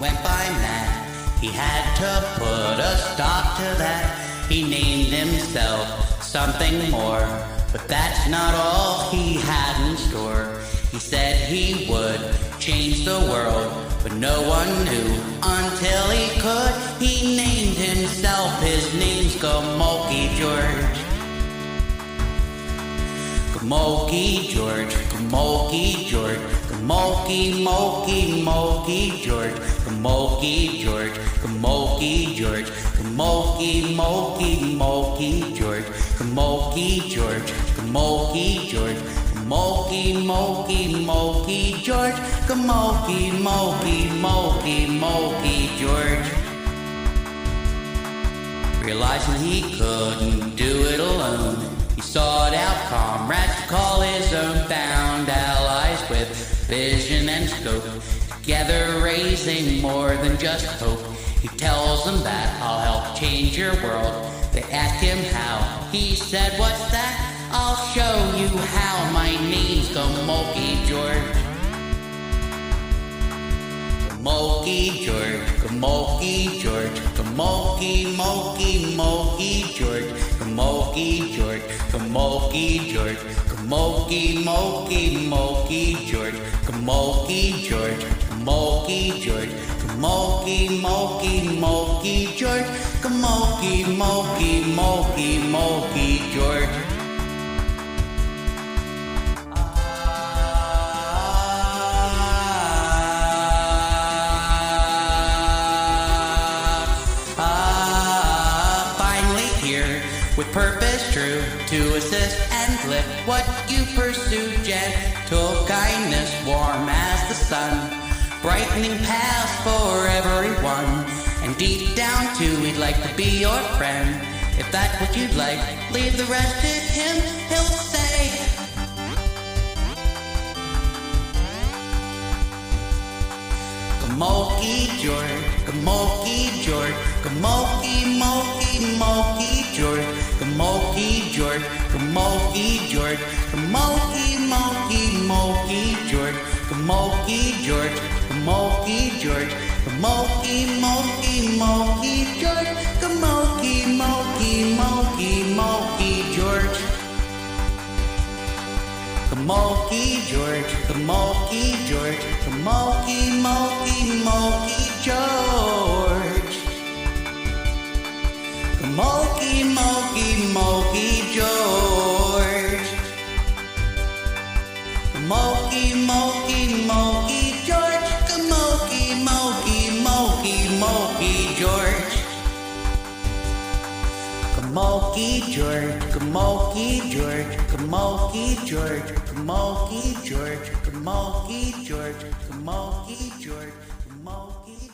went by Matt. He had to put a stop to that. He named himself something more, but that's not all he had in store. He said he would change the world, but no one knew until he could. He named himself, his name's GMWILKIE George. GMWILKIE George, GMWILKIE George, GMWILKIE, Mulkey, Mulkey George, GMWILKIE George, GMWILKIE George, GMWILKIE, Mulkey, Mulkey George, GMWILKIE George, GMWILKIE George, GMWILKIE, Mulkey, Mulkey George, GMWILKIE, Mulkey, Mulkey, Mulkey George. Realizing he couldn't do it alone, he sought out comrades to call his own, found allies with vision and scope, together raising more than just hope. He tells them that I'll help change your world. They ask him how. He said, what's that? I'll show you how. My name's GMWILKIE George. GMWILKIE George, GMWILKIE George, GMWILKIE, Mulkey, Mulkey George, GMWILKIE George, GMWILKIE George, GMWILKIE, Mulkey, Mulkey George, GMWILKIE George, GMWILKIE George, GMWILKIE, Mulkey, Mulkey George, GMWILKIE, Mulkey, Mulkey, Mulkey George. With purpose true to assist and lift what you pursue, gentle kindness warm as the sun, brightening paths for everyone. And deep down too, we'd like to be your friend. If that's what you'd like, leave the rest to him, he'll say. GMWILKIE George, GMWILKIE George, GMWILKIE, Mulkey, Mulkey George, GMWILKIE George, GMWILKIE George, GMWILKIE, Mulkey, Mulkey George, GMWILKIE George, GMWILKIE George, GMWILKIE, Mulkey, Mulkey George, GMWILKIE, Mulkey, Mulkey, Mulkey George. GMWILKIE George, GMWILKIE George, GMWILKIE, Mulkey, Mulkey George, GMWILKIE, Mulkey, Mulkey George, GMWILKIE, Mulkey, Mulkey George, GMWILKIE, Mulkey, Mulkey, Mulkey George. GMWILKIE George, GMWILKIE George, GMWILKIE George, GMWILKIE George, GMWILKIE George, GMWILKIE George, GMWILKIE